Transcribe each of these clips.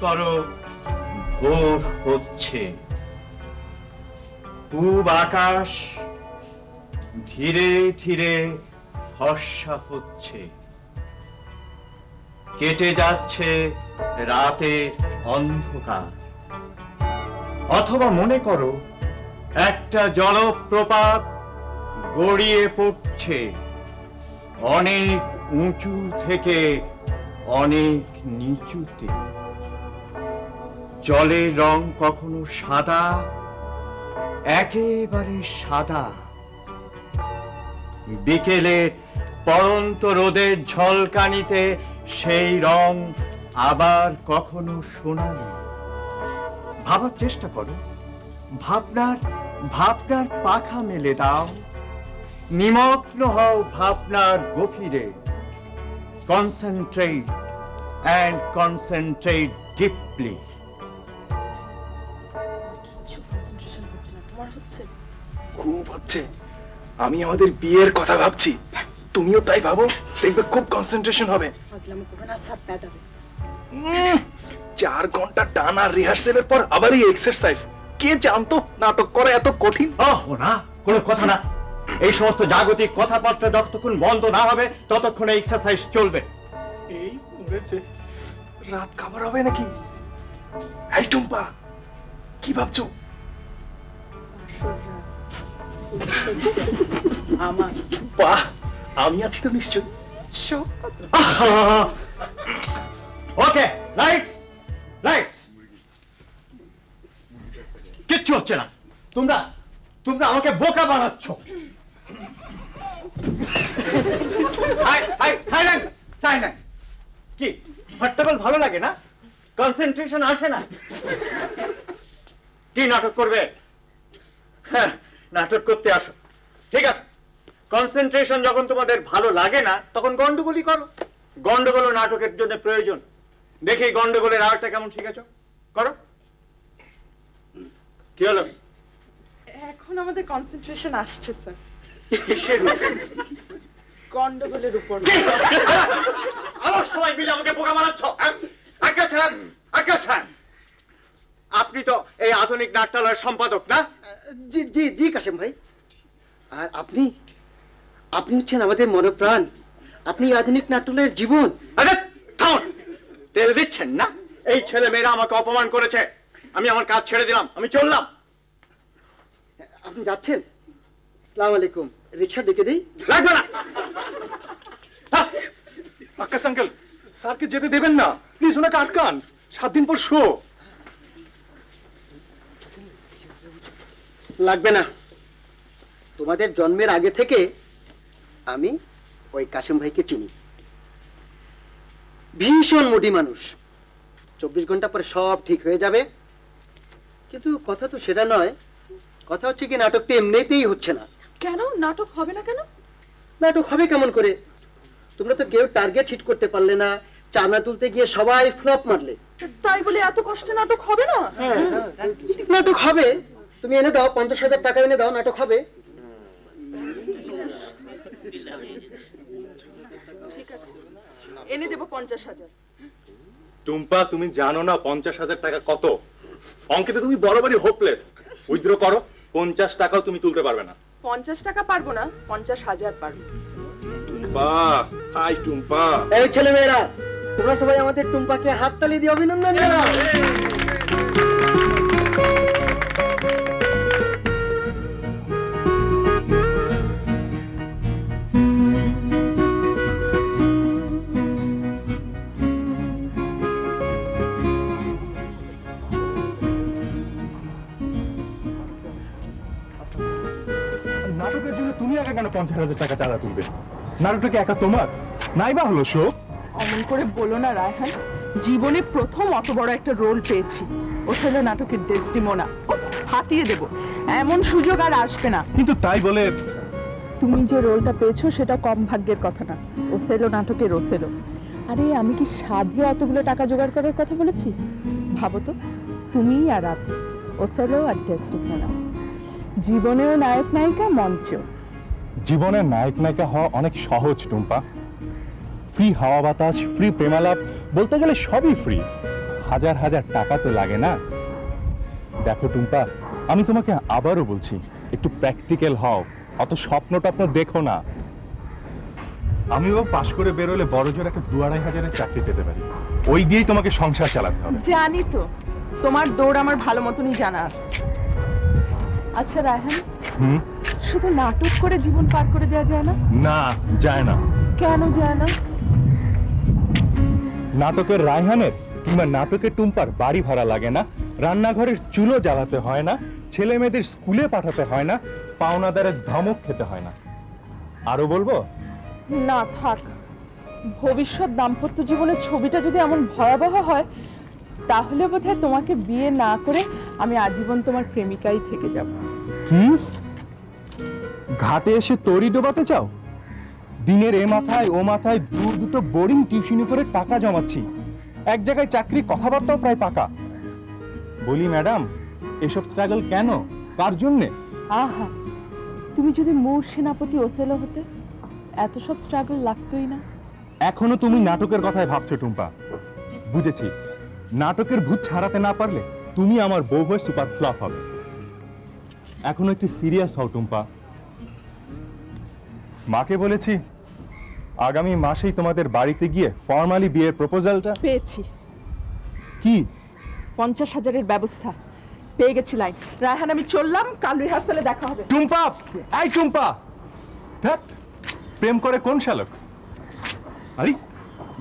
করো ভোর হচ্ছে, পূব আকাশ ধীরে ধীরে ফর্সা হচ্ছে, কেটে যাচ্ছে রাতের অন্ধকার। অথবা মনে করো একটা জলপ্রপাত গড়িয়ে পড়ছে অনেক উঁচু থেকে অনেক নিচুতে। জলের রং কখনো সাদা, একেবারে সাদা, বিকেলের পড়ন্ত রোদের ঝলকানিতে সেই রং আবার কখনো সোনালি। ভাবার চেষ্টা করো, ভাবনার পাখা মেলে দাও, নিমগ্ন হও ভাবনার গভীরে। Concentrate and concentrate deeply. খুব হচ্ছে। আমি আমাদের বিয়ের কথা ভাবছি, তুমিও তাই ভাবো, দেখবে খুব কনসেন্ট্রেশন হবে। 4 ঘন্টা টানা রিহার্সেলের পর আবার এই এক্সারসাইজ। কে জানতো নাটক করা এত কঠিন? না, কোনো কথা না। এই সমস্ত জাগতিক কথাবার্তা যতক্ষণ বন্ধ না হবে ততক্ষণ এই এক্সারসাইজ চলবে। এই মরেছে, রাত খাবার হবে নাকি? এই টুম্পা, কি ভাবছো? আমার বাহ, আমি আছি তো নিশ্চয়। Okay, lights lights. কিচ্ছু হচ্ছে না। তোমরা আমাকে বোকা বানাচ্ছ। Silence silence. কি হট্টগোল ভালো লাগে না? কনসেন্ট্রেশন আসে না? কি নাটক করবে? হ্যাঁ, নাটক করতে আসো, ঠিক আছে। কনসেন্ট্রেশন যখন তোমাদের ভালো লাগে না তখন গন্ডগোলই করো। গন্ডগোল নাটকের জন্য প্রয়োজন। দেখি গন্ডগোলের আরেকটা কেমন শিখেছো, করো। কি হলো? এখন আমাদের কনসেন্ট্রেশন আসছে স্যার। কিসের উপর? গন্ডগোলের উপর। আমার সবাই মিলে আমাকে বোকা বানাচ্ছ। আকাশ, আপনি তো এই আধুনিক নাট্যালয়ের সম্পাদক না? জি জি জি কাশেম ভাই। আর আপনি হচ্ছেন আমাদের মনপ্রাণ। আপনি আধুনিক নাট্যালয়ের জীবন। আরে থামুন, তেল দিচ্ছেন না? এই ছেলে মেয়েরা আমাকে অপমান করেছে, আমি আমার কাজ ছেড়ে দিলাম, আমি চললাম। আপনি যাচ্ছেন? আসসালামু আলাইকুম, রিকশা ডেকে দিই? লাগবে না। আকাশ আঙ্কেল, স্যারকে যেতে দেবেন না প্লিজ, ওনাকে আটকান। 7 দিন পর শো। লাগবে না। তোমাদের জন্মের আগে থেকে আমি ওই কাশেম ভাইকে চিনি। ভীষণ মুডি মানুষ। 24 ঘন্টা পরে সব ঠিক হয়ে যাবে। কিন্তু কথা তো সেটা নয়। কথা হচ্ছে কি, নাটকটা এমনিতেই হচ্ছে না। কেন নাটক হবে না? কেন নাটক হবে কেমন করে? তোমরা তো কেউ টার্গেট হিট করতে পারলে না। চাঁদা তুলতে গিয়ে সবাই ফ্লপ মারলে। তাই বলে এত কষ্টে নাটক হবে না? নাটক হবে। তুমি এনে দাও, 50,000 টাকা এনে দাও, নাটক হবে। ঠিক আছে, এনে দেব 50,000। টুম্পা, তুমি জানো না 50,000 টাকা কত? অঙ্কে তো তুমি বরাবরই হোপলেস। উইথড্র করো, 50 টাকাও তুমি তুলতে পারবে না। 50 টাকা পারবো না, 50,000 পারবো। টুম্পা, হাই টুম্পা। এই ছেলে মেয়েরা, তোমরা সবাই আমাদের টুম্পাকে হাততালি দিয়ে অভিনন্দন জানাও। নাটকের জন্য তুমি একা কেন 50,000 টাকা চাঁদা তুলবে? নাটকটাকে একা তোমার নাইবা হলো শো? অমন করে বলো না রায়হান, জীবনে প্রথম অত বড় একটা রোল পেয়েছি। ওথেলো নাটকের ডেসটিমোনা, ফাটিয়ে দেব। এমন সুযোগ আর আসবে না। কিন্তু তাই বলে তুমি যে রোলটা পেয়েছো সেটা কম ভাগ্যের কথা না। ওথেলো নাটকের ওথেলো। আরে আমি কি সাধে অতগুলো টাকা জোগাড় করার কথা বলেছি? ভাবো তো, তুমি আর আপনি, ওথেলো আর ডেসটিমোনা। জীবনেও নায়ক নায়িকা, মঞ্চেও। জীবনের নায়ক নায়িকা হওয়া অনেক সহজ টুম্পা। ফ্রি হাওয়া বাতাস, ফ্রি প্রেমালাপ, বলতে গেলে সবই ফ্রি। হাজার হাজার টাকা তো লাগে না। দেখো টুম্পা, আমি তোমাকে আবারও বলছি, একটু প্র্যাকটিক্যাল হও, অত স্বপ্ন টপ্ন দেখো না। আমিও পাশ করে বেরোলে বড় জোর একটা 2-2.5 চাকরি পেতে পারি, ওই দিয়েই তোমাকে সংসার চালাতে হবে। জানি তো, তোমার দৌড় আমার ভালো মতনই জানা আছে। আচ্ছা রায়হান, শুধু নাটক করে জীবন পার করে দেওয়া যায় না? না, যায় না। কেন যায় না? নাটকের রায়হানের কিংবা নাটকের টুম্পার বাড়ি ভাড়া লাগে না, রান্নাঘরের চুলো জ্বালাতে হয় না, ছেলে মেয়েদের স্কুলে পাঠাতে হয় না, পাওনাদারের ধমক খেতে হয় না। আরো বলবো? না থাক, ভবিষ্যৎ দাম্পত্য জীবনের ছবিটা যদি এমন ভয়াবহ হয় তাহলে বোধহয় তোমাকে বিয়ে না করে আমি আজীবন তোমার প্রেমিকাই থেকে যাব। কি ঘাটে এসে তরি ডোবাতে চাও? দিনের এ মাথায় ও মাথায় দুটো বোরিং টিউশনি করে টাকা জমাচ্ছি, এক জায়গায় চাকরি, কথাবার্তাও প্রায় পাকা। বলি ম্যাডাম, এসব স্ট্রাগল কেন, কার জন্যে? আহা, তুমি যদি মূর সেনাপতি ওসেলো হতে এত সব স্ট্রাগল লাগতোই না। এখনো তুমি নাটকের কথাই ভাবছো টুম্পা। বুঝেছি, নাটকের ভূত ছাড়াতে না পারলে তুমি আমার বউ হয়ে সুপার ফ্লপ হবে। এখনো একটু সিরিয়াস হও টুম্পা। মাকে বলেছি আগামী মাসেই তোমাদের বাড়িতে গিয়ে ফর্মালি বিয়ের প্রপোজালটা পেয়েছি। কি? 50,000-এর ব্যবস্থা পেয়ে গেছি। লাইন রায়হান, আমি চললাম, কাল রিহার্সালে দেখা হবে। টুম্পা, এই টুম্পা, ধ্যাৎ, প্রেম করে কোন শালক? আরে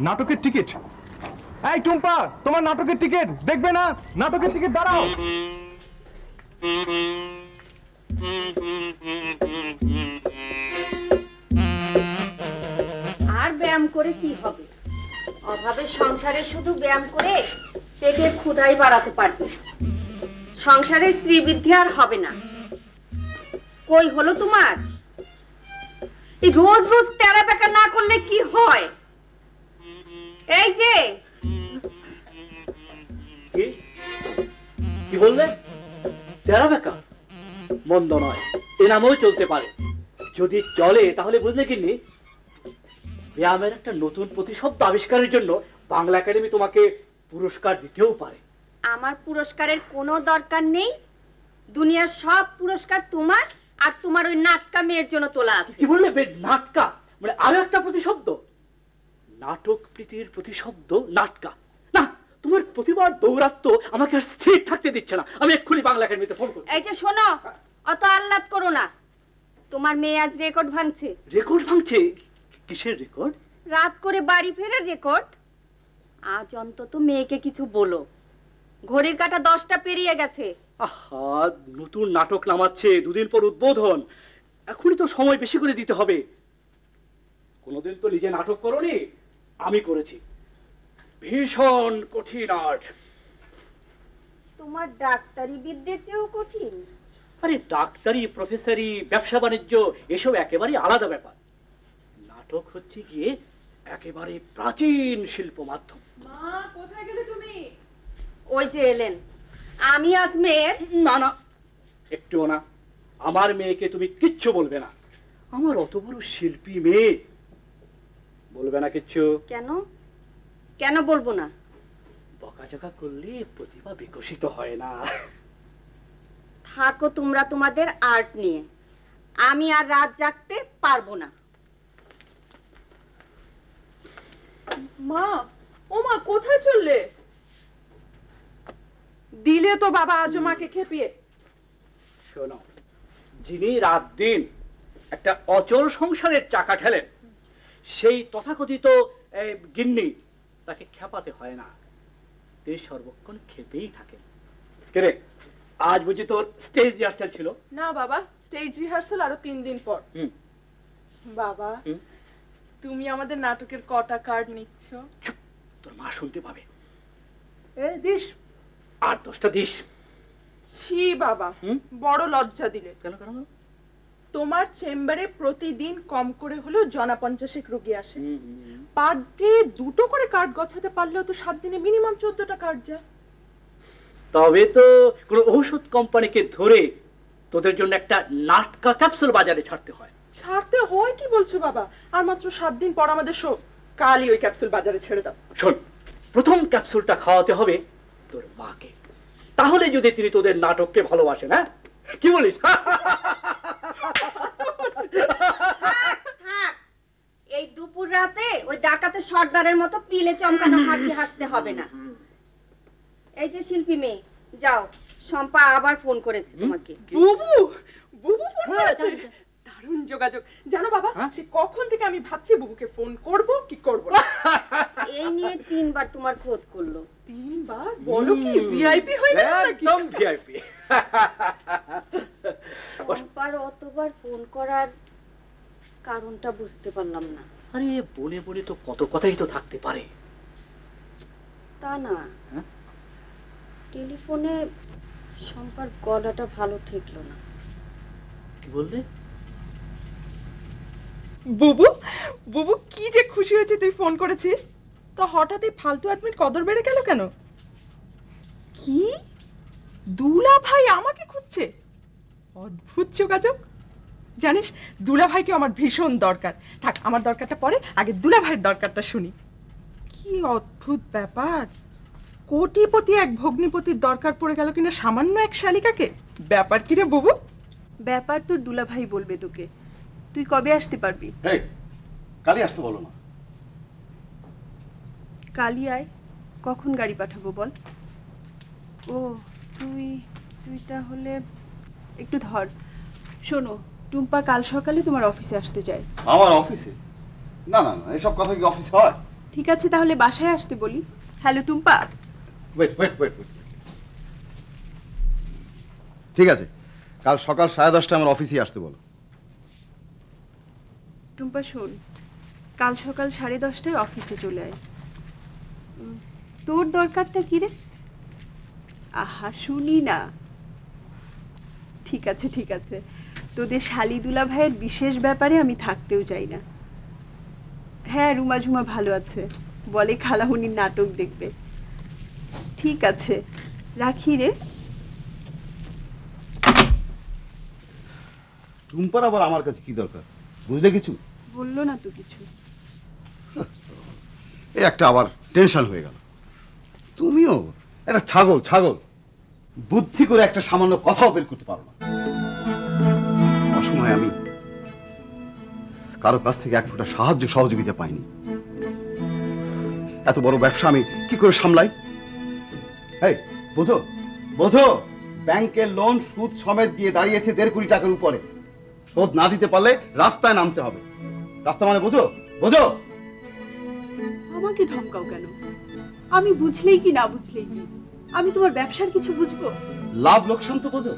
নাটকের টিকিট। এই টুম্পা, তোমার নাটকের টিকিট দেখবে না? নাটকের টিকিট দাঁড়াও। আর ব্যায়াম করে কি হবে? অভাবে সংসারে শুধু ব্যায়াম করে পেটের ক্ষুধাই বাড়াতে পারবে, সংসারের শ্রীবৃদ্ধি আর হবে না। কই হলো তোমার? এই রোজ রোজ তেরা বেকা না করলে কি হয়? এই যে কি বললে? তেরা বেকা মন্দ নয়, এ নামেও চলতে পারে। যদি চলে তাহলে বুঝলে কি নি, ব্যায়ামের একটা নতুন প্রতিশব্দ আবিষ্কারের জন্য বাংলা একাডেমি তোমাকে পুরস্কার দিতেও পারে। আমার পুরস্কারের কোনো দরকার নেই, দুনিয়ার সব পুরস্কার তোমার আর তোমার ওই নাটকা মেয়ের জন্য তোলা আছে। কি বললে? নাটকা মানে আরো একটা প্রতিশব্দ? নাটক প্রীতির প্রতিশব্দ নাটকা? না, তোমার প্রতিবার দৌরাত্ম আমাকে আর স্থির থাকতে দিচ্ছে না। আমি এক্ষুনি বাংলা একাডেমিতে ফোন করব। এই যে শোনো, অত আহ্লাদ করো না, তোমার মেয়ে আজ রেকর্ড ভাঙছে। রেকর্ড ভাঙছে? কিসের রেকর্ড? রাত করে বাড়ি ফেরার রেকর্ড। আজ অন্তত মেয়েকে কিছু বলো, ঘড়ির কাঁটা 10টা পেরিয়ে গেছে। আহা, নতুন নাটক নামাচ্ছে, দুদিন পর উদ্বোধন, এখনই তো সময় বেশি করে দিতে হবে। কোনোদিন তো নিজে নাটক করোনি, আমি করেছি, ভীষণ কঠিন আর্ট। তোমার ডাক্তারি বিদ্যের চেয়েও কঠিন। আরে ডাক্তারি, প্রফেসরি, ব্যবসা বাণিজ্য এসব একেবারে আলাদা ব্যাপার। নাটক হচ্ছে গিয়ে একেবারে প্রাচীন শিল্প মাধ্যম। মা, কোথায় গেলে তুমি? ওই যে এলেন। আমি আজ মেয়ের। না না, একটুও না, আমার মেয়েকে তুমি কিচ্ছু বলবে না। আমার অত বড় শিল্পী মেয়ে, বলবে না কিচ্ছু? কেন কেন বলবো না? বকাঝকা করলে প্রতিভা বিকশিত হয় না। থাকো তোমরা তোমাদের আর্ট নিয়ে, আমি আর রাত জাগতে পারবো না। মা, ও মা, কোথায় চললে? দিলে তো বাবা আজও মাকে খেপিয়ে। শোনো, যিনি রাত দিন একটা অচল সংসারের চাকা ঠেলেন, সেই তথাকথিত গিন্নি, তাকে খেপাতে হয় না, তিনি সর্বক্ষণ খেপেই থাকেন। কেরে, আজ বুঝি তোর স্টেজ রিহার্সাল ছিল? না বাবা, স্টেজ রিহার্সাল আরো 3 দিন পর। বাবা, তুমি আমাদের নাটকের কটা কার্ড নিচ্ছ? চুপ, তোর মা শুনতে পাবে। দিস, 8-10টা দিস। ছি বাবা, বড় লজ্জা দিলে। কেন কেন? তোমার চেম্বারে প্রতিদিন কম করে হলেও 50 রোগী আসে, পার ডে 2টো করে কার্ড গছাতে পারলেও তো 7 দিনে মিনিমাম 14টা কার্ড যায়। তবে তো কোনো ঔষধ কোম্পানিকে ধরে তোদের জন্য একটা নাটকা ক্যাপসুল বাজারে ছাড়তে হয়। ছাড়তে হয় কি বলছো বাবা? আর মাত্র 7 দিন পর আমাদের শো, কালই ওই ক্যাপসুল বাজারে ছেড়ে দাও। শোন, প্রথম ক্যাপসুলটা খাওয়াতে হবে তোর মাকে। তাহলে যদি তিনি তোদের নাটককে ভালোবাসেন, হ্যাঁ কি বলিস? থাক, এই দুপুর রাতে ওই ডাকাতের সর্দারের মতো পিলে চমকানো হাসি হাসতে হবে না। এই যে শিল্পী মেয়ে, যাও, শম্পা আবার ফোন করেছে তোমাকে। বুবু বুবু ফোন করেছে, দারুণ যোগাযোগ। জানো বাবা, সে কখন থেকে আমি ভাবছি বুবুকে ফোন করব কি করব না। এই নিয়ে 3 বার তোমার খোঁজ করলো। 3 বার? বলো কি, ভিআইপি হয়ে গেল নাকি? একদম ভিআইপি। শম্পার অতবার ফোন করার কারণটা বুঝতে পারলাম না। আরে বলে বলে তো কত কথাই তো থাকতে পারে। তা না, টেলিফোনে শম্পার গলাটা ভালো ঠেকলো না। কি বললে? বুবু বুবু কি যে খুশি হয়েছে তুই ফোন করেছিস। তো হঠাৎই ফালতু আদমির কদর বেড়ে গেল কেন? কি দুলা ভাই আমাকে খুঁজছে? অদ্ভুত যোগাযোগ। জানিস, দুলা ভাইকে আমার ভীষণ দরকার। থাক, আমার দরকারটা পরে, আগে দুলা ভাইয়ের দরকারটা শুনি। কি অদ্ভুত ব্যাপার, কোটিপতি এক ভগ্নিপতির দরকার পড়ে গেল কিনা সামান্য এক শালিকাকে। ব্যাপার কি রে বুবু? ব্যাপার তোর দুলা ভাই বলবে তোকে। তুই কবে আসতে পারবি? এই কালই আসতে বলো না। কালই আয়। কখন গাড়ি পাঠাবো বল? ও তুই তুই তাহলে একটু ধর। শোনো, টুম্পা কাল সকালে তোমার অফিসে আসতে চায়। আমার অফিসে? না না না, এসব কথা কি অফিসে হয়? ঠিক আছে, তাহলে বাসায় আসতে বলি। Hello Tumpa. Wait wait wait wait, ঠিক আছে, কাল সকাল 10:30টায় আমার অফিসে আসতে বলো। টুম্পা শোন, কাল সকাল 10:30টায় অফিসে চলে আয়। তোর দরকারটা কি রে? আহা শুনি না। ঠিক আছে ঠিক আছে, তোদের শালিদুলা ভাইয়ের বিশেষ ব্যাপারে আমি থাকতেও চাই না। হ্যাঁ, রুমা ঝুমা ভালো আছে, বলে খালামণির নাটক দেখবে। ঠিক আছে, রাখি রে। টুম্পার আবার আমার কাছে কি দরকার, বুঝলে কিছু? বললো না তো কিছু। এই একটা আবার টেনশন হয়ে গেল। তুমিও একটা ছাগল ছাগল, বুদ্ধি করে একটা সামান্য কথাও বের করতে পারো না। অসময়ে আমি কারো কাছ থেকে এক ফোঁটা সাহায্য সহযোগিতা পাইনি। এত বড় ব্যবসা আমি কি করে সামলাই? এই বোঝো বোঝো, ব্যাংকের লোন সুদ সমেত গিয়ে দাঁড়িয়েছে 1.5 কোটি টাকার উপরে। শোধ না দিতে পারলে রাস্তায় নামতে হবে। রাস্তা মানে বোঝো বোঝো? আমাকে ধমকাও কেন? আমি বুঝলেই কি না বুঝলেই কি, আমি তোমার ব্যবসার কিছু বুঝবো? লাভ লোকসান তো বোঝো।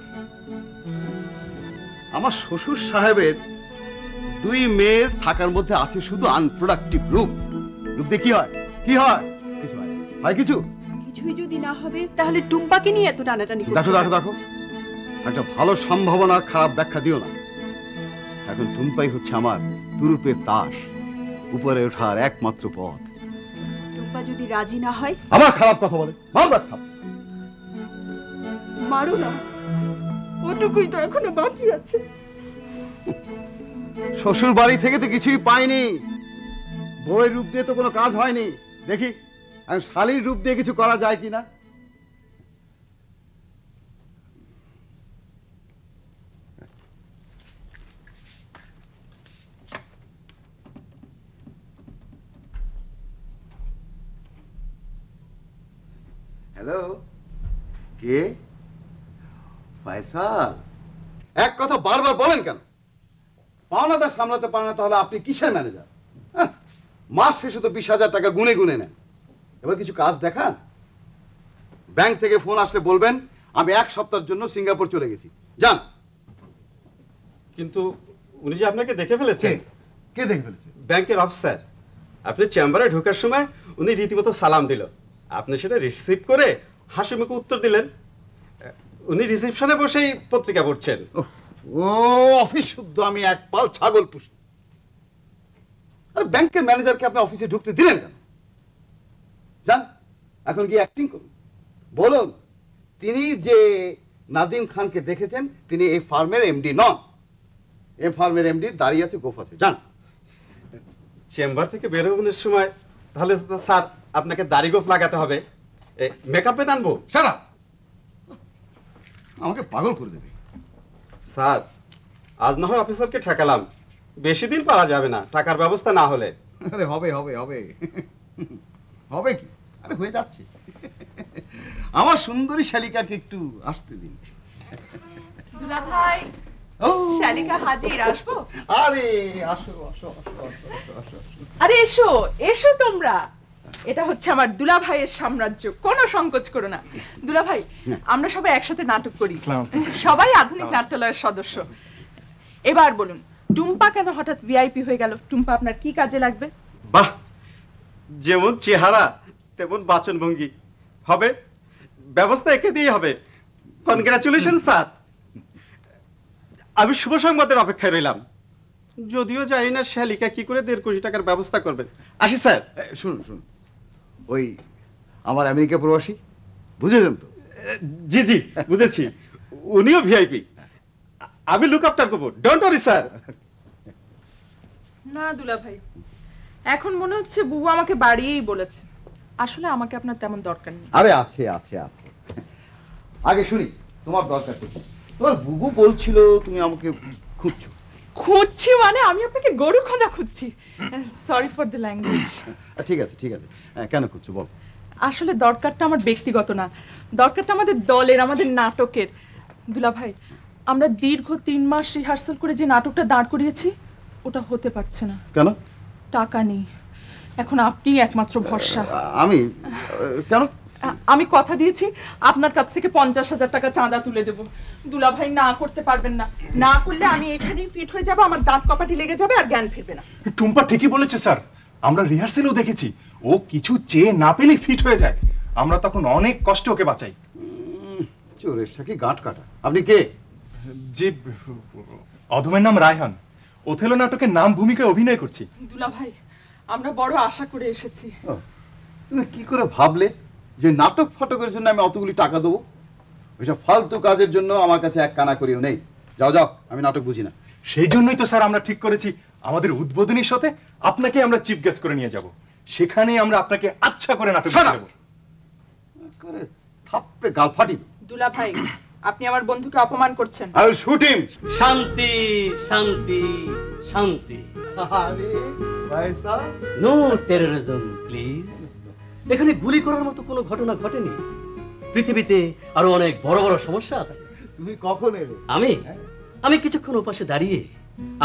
আমার শ্বশুর সাহেবের 2 মেয়ের থাকার মধ্যে আছে শুধু আনপ্রোডাক্টিভ রূপ। রূপ দিয়ে কি হয়? কি হয়? কিছু হয়? হয় কিছু? কিছুই যদি না হবে তাহলে টুম্পাকে নিয়ে এত টানাটানি করছো? দেখো দেখো দেখো, একটা ভালো সম্ভাবনার খারাপ ব্যাখ্যা দিও না। এখন টুম্পাই হচ্ছে আমার তুরুপের তাস, উপরে ওঠার একমাত্র পথ। টুম্পা যদি রাজি না হয়? আবার খারাপ কথা বলে, মারবে একটা। মারো না, ওটুকুই তো এখনো বাকি আছে। শ্বশুর বাড়ি থেকে তো কিছুই পাইনি, বউয়ের রূপ দিয়ে তো কোনো কাজ হয়নি। দেখি আমি শালীর রূপ দিয়ে কিছু করা যায় কিনা। হ্যালো, কে? ফয়সাল, এক কথা বারবার বলেন কেন? পাওনাদার সামলাতে পারে না তাহলে আপনি কিসের ম্যানেজার? মাস শেষে তো 20,000 টাকা গুনে গুনে নেন। এবার কিছু কাজ দেখান। ব্যাংক থেকে ফোন আসলে বলবেন আমি 1 সপ্তাহের জন্য সিঙ্গাপুর চলে গেছি, যান। কিন্তু উনি যে আপনাকে দেখে ফেলেছেন। কে দেখে ফেলেছে? ব্যাংকের অফিসার। আপনি চেম্বারে ঢোকার সময় উনি রীতিমতো সালাম দিল, আপনি সেটা রিসিভ করে হাসি মুখে উত্তর দিলেন। উনি রিসেপশনে বসেই পত্রিকা পড়ছেন। ও অফিস শুদ্ধ আমি এক পাল ছাগল পুষি। আর ব্যাংকের ম্যানেজারকে আপনি অফিসে ঢুকতে দিলেন কেন? যান এখন গিয়ে অ্যাক্টিং করুন। বলুন তিনি যে নাদিম খানকে দেখেছেন তিনি এই ফার্মের এমডি নন। এই ফার্মের এমডি দাঁড়িয়ে আছে গোফাসে। যান। চেম্বার থেকে বের হবার সময় তাহলে তো স্যার আপনাকে দাড়ি গোঁফ লাগাতে হবে। মেকআপে আনবো? সারা আমাকে পাগল করে দেবে। স্যার, আজ না হয় অফিসারকে ঠেকালাম, বেশি দিন পারা যাবে না টাকার ব্যবস্থা না হলে। আরে হবে হবে হবে হবে কি, আরে হয়ে যাচ্ছে। আমার সুন্দরী শালিকাকে একটু আসতে দিন। দুলা ভাই, ও শালিকা হাজির, আসবো? আরে আসো আসো আসো আসো আসো আসো। আরে এসো এসো তোমরা, এটা হচ্ছে আমার দুলা ভাইয়ের সাম্রাজ্য, কোনো সংকোচ করো না। দুলা ভাই, আমরা সবাই একসাথে নাটক করি, সবাই আধুনিক নাট্যালয়ের সদস্য। এবার বলুন, টুম্পা কেন হঠাৎ ভিআইপি হয়ে গেল? টুম্পা আপনার কি কাজে লাগবে? বাহ, যেমন চেহারা তেমন বাচনভঙ্গি, হবে ব্যবস্থা একে দিয়ে হবে। কনগ্রাচুলেশন স্যার, আমি শুভ সংবাদের অপেক্ষায় রইলাম। যদিও জানি না শালিকা কি করে 1.5 কোটি টাকার ব্যবস্থা করবেন। আসি স্যার। শুনুন শুনুন, ওই আমার আমেরিকা প্রবাসী, বুঝেছেন তো? জি জি বুঝেছি, উনিও ভিআইপি। আমি লুক আফটার করবো, ডোন্ট ওয়ারি স্যার। না দুলা ভাই, এখন মনে হচ্ছে বুবু আমাকে বাড়িয়েই বলেছে। আসলে আমাকে আপনার তেমন দরকার নেই। আরে আছে আছে আছে, আগে শুনি তোমার দরকার কি। তোমার বুবু বলছিল তুমি আমাকে খুঁজছো। খুঁজছি মানে আমি আপনাকে গরু খোঁজা খুঁজছি। Sorry for the language. ঠিক আছে ঠিক আছে, কেন খুঁজছো বল। আসলে দরকারটা আমার ব্যক্তিগত না, দরকারটা আমাদের দলের, আমাদের নাটকের। দুলা ভাই, আমরা দীর্ঘ 3 মাস রিহার্সাল করে যে নাটকটা দাঁড় করিয়েছি, ওটা হতে পারছে না। কেন? টাকা নেই, এখন আপনিই একমাত্র ভরসা। আমি কেন? আমি কথা দিয়েছি আপনার কাছ থেকে 50,000 টাকা চাঁদা তুলে দেব। দুলা ভাই না করতে পারবেন না, না করলে আমি এখানেই ফিট হয়ে যাব, আমার দাঁত কপাটি লেগে যাবে আর জ্ঞান ফিরবে না। টুম্পা ঠিকই বলেছে স্যার, আমরা রিহার্সেলও দেখেছি, ও কিছু চেয়ে না পেলেই ফিট হয়ে যায়। আমরা তখন অনেক কষ্ট ওকে বাঁচাই। চোরের সাথে গাঁট কাটা। আপনি কে? যে অধমের নাম রায়হান, ওথেলো নাটকের নাম ভূমিকায় অভিনয় করছি। দুলা ভাই, আমরা বড় আশা করে এসেছি। তুমি কি করে ভাবলে যে নাটক ফাটকের জন্য আমি অতগুলি টাকা দেবো? ওইসব ফালতু কাজের জন্য আমার কাছে এক কানা করিও নেই। যাও যাও, আমি নাটক বুঝি না। সেই জন্যই তো স্যার আমরা ঠিক করেছি আমাদের উদ্বোধনী শোতে আপনাকে আমরা চিফ গেস্ট করে নিয়ে যাব। সেখানেই আমরা আপনাকে আচ্ছা করে নাটক দেব। করে থাপ্পে গাল ফাটি। দুলা ভাই, আপনি আমার বন্ধুকে অপমান করছেন। I will shoot him. শান্তি শান্তি শান্তি। আরে ভাইসা, নো টেররিজম প্লিজ। এখানে গুলি করার মতো কোনো ঘটনা ঘটেনি। পৃথিবীতে আরো অনেক বড় বড় সমস্যা আছে। তুমি কখন এলে? আমি কিছুক্ষণ ওপাশে দাঁড়িয়ে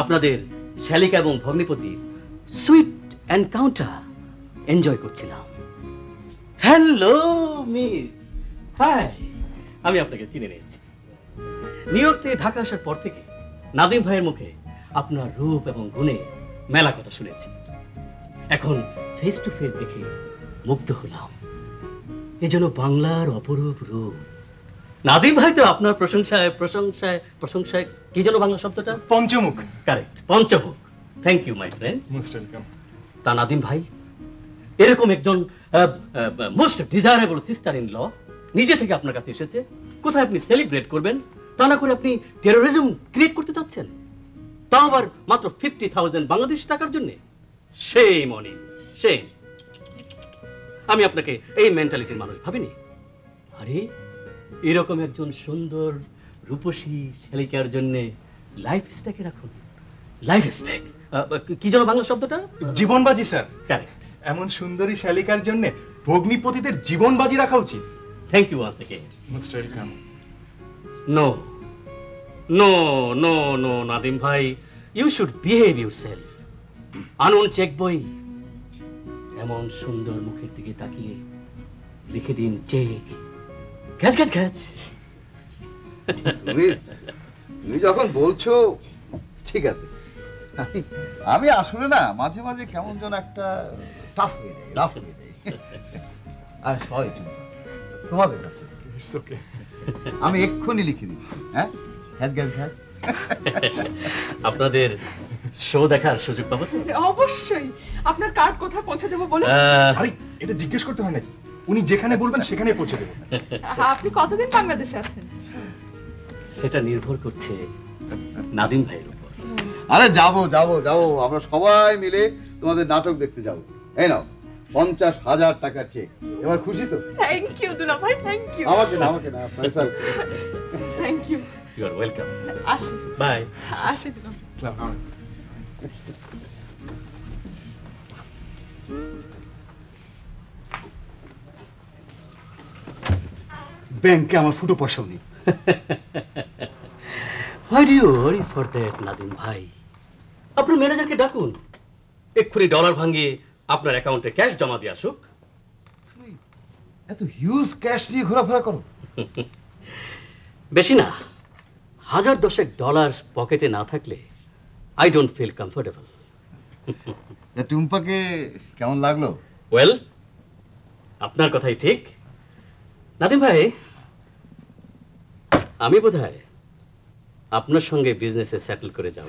আপনাদের শালিকা এবং ভগ্নিপতির সুইট এনকাউন্টার এনজয় করছিলাম। হ্যালো মিস, হাই, আমি আপনাকে চিনে নিয়েছি। নিউ ইয়র্ক থেকে ঢাকা আসার পর থেকে নাদিম ভাইয়ের মুখে আপনার রূপ এবং গুণে মেলা কথা শুনেছি। এখন ফেস টু ফেস দেখে মুগ্ধ হলাম। এজন্য বাংলার অপরূপ রূপ। নাদিম ভাই তো আপনার প্রশংসায় প্রশংসায় প্রশংসায় কি যেন বাংলা শব্দটা? পঞ্চমুখ। কারেক্ট, পঞ্চমুখ। Thank you my friend. Most welcome. তা নাদিম ভাই, এরকম একজন most desirable sister in law নিজে থেকে আপনার কাছে এসেছে, কোথায় আপনি সেলিব্রেট করবেন তা না করে আপনি টেরোরিজম ক্রিয়েট করতে চাচ্ছেন, তাও আবার মাত্র 50,000 বাংলাদেশ টাকার জন্য। সেই মনে সেই, আমি আপনাকে এই মেন্টালিটির মানুষ ভাবিনি। আরে এরকম একজন সুন্দর রূপসী শালিকার জন্য লাইফ স্ট্যাকে রাখুন। লাইফ স্ট্যাক কি যেন বাংলা শব্দটা? জীবনবাজি স্যার। কারেক্ট। এমন সুন্দরী শালিকার জন্য ভগ্নিপতিদের জীবনবাজি রাখা উচিত। Thank you once again. Most welcome. No no no no Nadim ভাই, ইউ শুড বিহেভ ইউরসেলফ। আনুন চেক বই, এমন সুন্দর মুখের দিকে তাকিয়ে লিখে দিন চেক। ঘ্যাচ ঘ্যাচ ঘ্যাচ। তুমি যখন বলছো ঠিক আছে। আমি আসলে না মাঝে মাঝে কেমন যেন একটা টাফ হয়ে যায়, রাফ হয়ে যায়। আর সরি তোমাদের কাছে, আমি এক্ষুনি লিখে দিচ্ছি। হ্যাঁ, ঘ্যাচ ঘ্যাচ ঘ্যাচ। আপনাদের শো দেখার সুযোগ পাবো তো? অবশ্যই। আপনার কার্ড কোথায় পৌঁছে দেবো বলুন? আরে এটা জিজ্ঞেস করতে হয় নাকি? উনি যেখানে বলবেন সেখানেই পৌঁছে দেব। আপনি কতদিন বাংলাদেশে আছেন? সেটা নির্ভর করছে নাদিম ভাইয়ের উপর। আরে যাবো যাবো যাবো, আমরা সবাই মিলে তোমাদের নাটক দেখতে যাবো। এই নাও 50,000 টাকার চেক। এবার খুশি তো? থ্যাংক ইউ দুলাভাই, থ্যাংক ইউ। আমাকে না Faisal. Thank you. You are welcome. আসি। বাই। আসি দুলাভাই। আসসালামু আলাইকুম। ব্যাংকে আমার ফুটো পয়সাও নেই। Why do you worry for that, Nadim ভাই? আপনার ম্যানেজারকে ডাকুন, এক্ষুনি ডলার ভাঙিয়ে আপনার অ্যাকাউন্টে ক্যাশ জমা দিয়ে আসুক। এত হিউজ ক্যাশ নিয়ে ঘোরাফেরা করো? বেশি না, 1010 ডলার পকেটে না থাকলে আই ডোন্ট ফিল কমফোর্টেবল। টুম্পাকে কেমন লাগলো? ওয়েল, আপনার কথাই ঠিক নাদিম ভাই। আমি বোধহয় আপনার সঙ্গে বিজনেসে সেটেল করে যাব।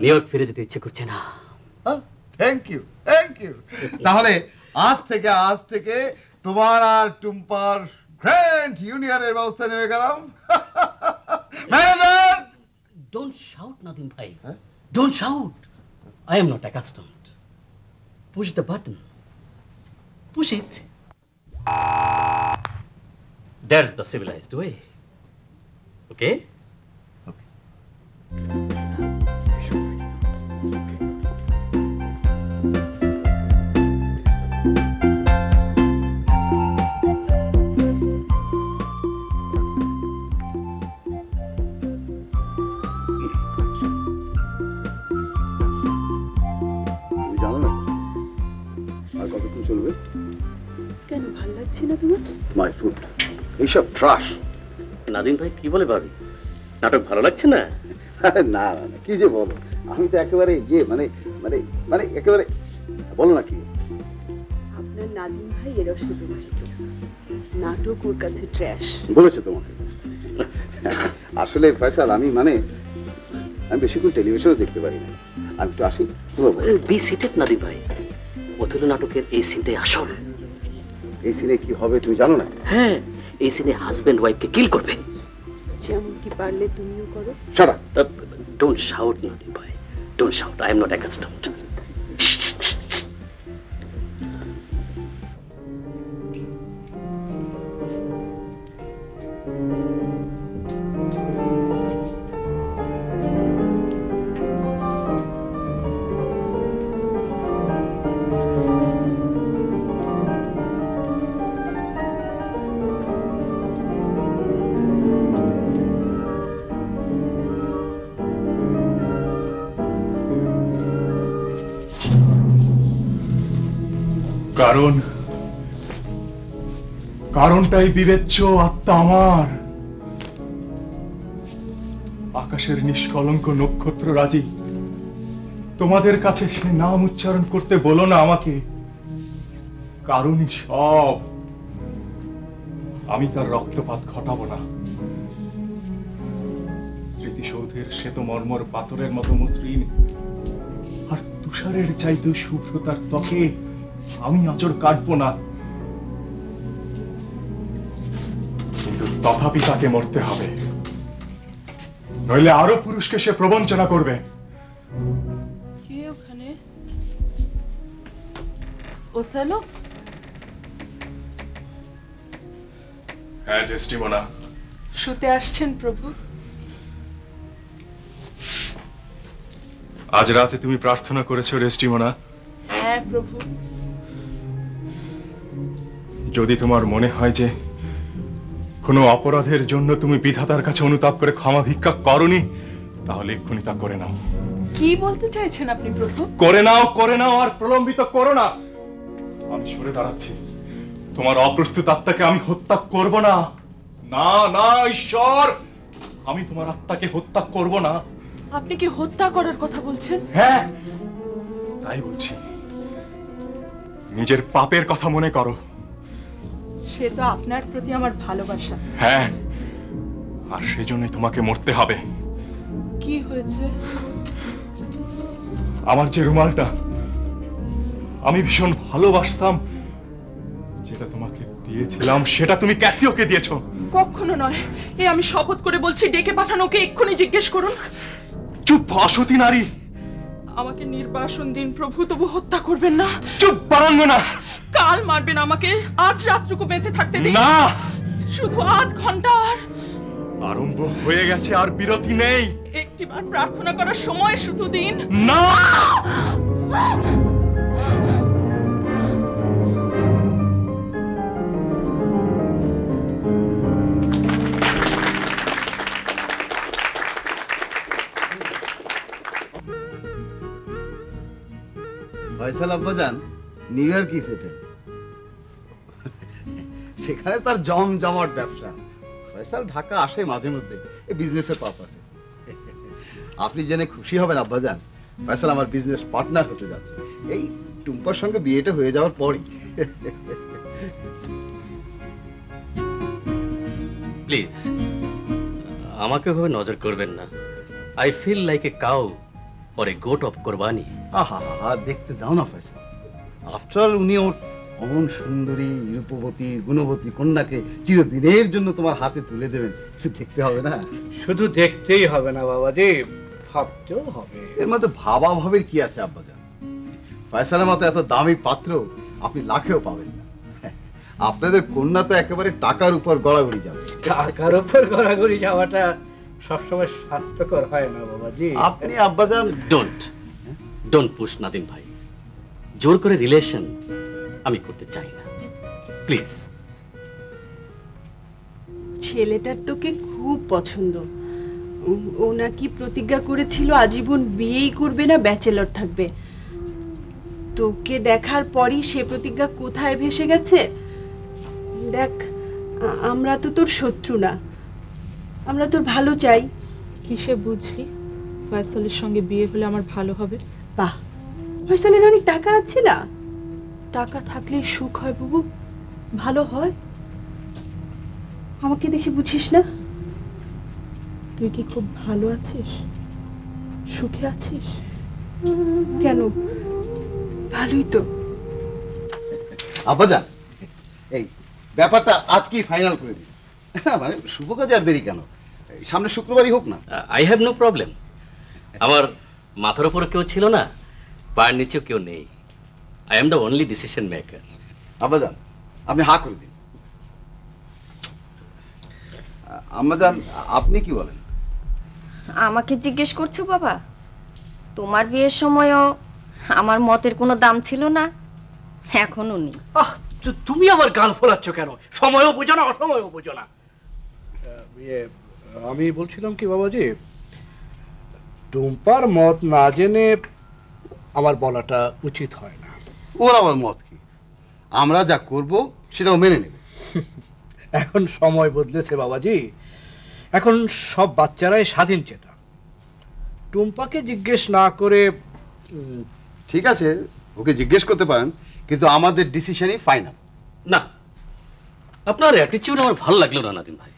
নিউ ইয়র্ক ফিরে যেতে ইচ্ছে করছে না। Thank you. তাহলে আজ থেকে তোমার আর টুম্পার গ্র্যান্ড ইউনিয়নের ব্যবস্থা নেমে গেলাম। ম্যানেজার! ডোন্ট শাউট নাদিম ভাই, don't shout. I am not accustomed. Push the button. Push it. That's the civilized way. Okay? জানো না আর কতক্ষণ চলবে? কেন ভালো লাগছে না তোমার? মাই ফুড এইসব ট্রাশ। নাদিম ভাই কি বলে ভাবি, নাটক ভালো লাগছে না? না কি যে বলো, আমি তো একেবারে মানে মানে মানে একেবারে বলো না কি। আপনার নাদিম ভাই এর অসুবিধা, নাটক ওর কাছে ট্র্যাশ বলেছে তোমাকে। আসলে ফয়সাল আমি বেশিক্ষণ টেলিভিশনে দেখতে পারি না, আমি তো আসি। বি সিটেড নাদিম ভাই, ওথেলো নাটকের এই সিনটাই আসল। এই সিনে কি হবে তুমি জানো না? হ্যাঁ, এই সিনে হাজবেন্ড ওয়াইফকে কিল করবে। যেমন কি পারলে তুমিও করো। Shut up. Don't shout Nadim ভাই, don't shout. I am not accustomed. কারণটাই বিবেচ্য আত্মা আমার। আকাশের নিষ্কলঙ্ক নক্ষত্র রাজি, তোমাদের কাছে সে নাম উচ্চারণ করতে বলো না আমাকে। কারণই সব। আমি তার রক্তপাত ঘটাবো না। স্মৃতিসৌধের শ্বেত মর্মর পাথরের মতো মসৃণ আর তুষারের চাইতে শুভ্রতার ত্বকে আমি আঁচড় কাটবো না। কিন্তু তথাপি তাকে মরতে হবে, নইলে আরো পুরুষকে সে প্রবঞ্চনা করবে। কে ওখানে? ওথেলো? হ্যাঁ ডেসটিমোনা। শুতে আসছেন প্রভু? আজ রাতে তুমি প্রার্থনা করেছো ডেসটিমোনা? হ্যাঁ প্রভু। যদি তোমার মনে হয় যে কোনো অপরাধের জন্য তুমি বিধাতার কাছে অনুতাপ করে ক্ষমা ভিক্ষা করনি, তাহলে এক্ষুনি তা করে নাও। কি বলতে চাইছেন আপনি প্রভু? করে নাও আর প্রলম্বিত করো না। আমি সরে দাঁড়াচ্ছি। তোমার অপ্রস্তুত আত্মাকে আমি হত্যা করব না। না না ঈশ্বর, আমি তোমার আত্মাকে হত্যা করব না। আপনি কি হত্যা করার কথা বলছেন? হ্যাঁ তাই বলছি। নিজের পাপের কথা মনে করো। সে তো আপনার প্রতি আমার ভালোবাসা। হ্যাঁ, আর সেজন্য তোমাকে মরতে হবে। কি হয়েছে? আমার যে রুমালটা আমি ভীষণ ভালোবাসতাম, যেটা তোমাকে দিয়েছিলাম, সেটা তুমি ক্যাসিওকে দিয়েছো। কখনো নয়, এ আমি শপথ করে বলছি। ডেকে পাঠানো ওকে এক্ষুনি জিজ্ঞেস করুন। চুপ অসতী নারী। আমাকে নির্বাসন দিন প্রভু, তবু হত্যা করবেন না। চুপ পারাঙ্গনা। কাল মারবেন আমাকে, আজ রাতটুকু বেঁচে থাকতে দিন না, শুধু আধ ঘন্টা। আরম্ভ হয়ে গেছে, আর বিরতি নেই। একটিবার প্রার্থনা করার সময় শুধু দিন। না, ফয়সাল আব্বাজান নিউ ইয়র্ক সেটেল, সেখানে তার জমজমাট ব্যবসা। ফয়সাল ঢাকা আসে মাঝে মধ্যে এই বিজনেসের পারপাসে। আপনি জেনে খুশি হবেন আব্বাজান, ফয়সাল আমার বিজনেস পার্টনার হতে যাচ্ছে এই টুম্পার সঙ্গে বিয়েটা হয়ে যাওয়ার পরই। প্লিজ আমাকে ওভাবে নজর করবেন না। I feel like a cow or a goat of qurbani. আহা, দেখতে দাও না ফয়সাল, আফটার অল উনি ওর অমন সুন্দরী রূপবতী গুণবতী কন্যাকে চিরদিনের জন্য তোমার হাতে তুলে দেবেন, দেখতে হবে না? শুধু দেখতেই হবে না বাবাজি, ভাবতেও হবে। এর মধ্যে ভাবা ভাবের কি আছে আব্বাজান? ফয়সালের মতো এত দামি পাত্র আপনি লাখেও পাবেন না। আপনাদের কন্যা তো একেবারে টাকার উপর গড়াগড়ি যাবে। টাকার উপর গড়াগড়ি যাওয়াটা সবসময় স্বাস্থ্যকর হয় না বাবাজি। আপনি আব্বাজান ডোন্ট পুশ নাদিম ভাই, জোর করে রিলেশন আমি করতে চাই না, প্লিজ। ছেলেটার তোকে খুব পছন্দ। ও নাকি প্রতিজ্ঞা করেছিল আজীবন বিয়েই করবে না, ব্যাচেলর থাকবে। তোকে দেখার পরই সে প্রতিজ্ঞা কোথায় ভেসে গেছে। দেখ, আমরা তো তোর শত্রু না, আমরা তোর ভালো চাই। কিসে বুঝলি ফয়সালের সঙ্গে বিয়ে হলে আমার ভালো হবে? বাহ, ফয়সালের অনেক টাকা আছে না? টাকা থাকলেই সুখ হয় বাবু, ভালো হয়। আমাকে দেখে বুঝিস না? তুই কি খুব ভালো আছিস, সুখে আছিস? কেন, ভালোই তো। আব্বাজান এই ব্যাপারটা আজকেই ফাইনাল করে দিন। মানে শুভ কাজে আর দেরি কেন, সামনে শুক্রবারই হোক না। I have no problem. আমার মাথার উপরে কেউ ছিল না, পায়ের নিচেও কেউ নেই। I am the only decision maker. আব্বাজান আপনি হা করে দিন। আম্মাজান আপনি কি বলেন? আমাকে জিজ্ঞেস করছো বাবা? তোমার বিয়ের সময়ও আমার মতের কোনো দাম ছিল না, এখনো নেই। তুমি আমার গাল ফোলাচ্ছ কেন? সময়ও বোঝো না, অসময়ও বোঝো না। আমি বলছিলাম কি বাবাজি, টুম্পার মত না জেনে আমার বলাটা উচিত হয় না। ওর আবার মত কি? আমরা যা করব সেটাও মেনে নেবে। এখন সময় বদলেছে বাবাজি, এখন সব বাচ্চারাই স্বাধীন চেতা। টুম্পাকে জিজ্ঞেস না করে। ঠিক আছে, ওকে জিজ্ঞেস করতে পারেন, কিন্তু আমাদের ডিসিশনই ফাইনাল। না, আপনার অ্যাটিটিউড আমার ভালো লাগলো না নাদিম ভাই।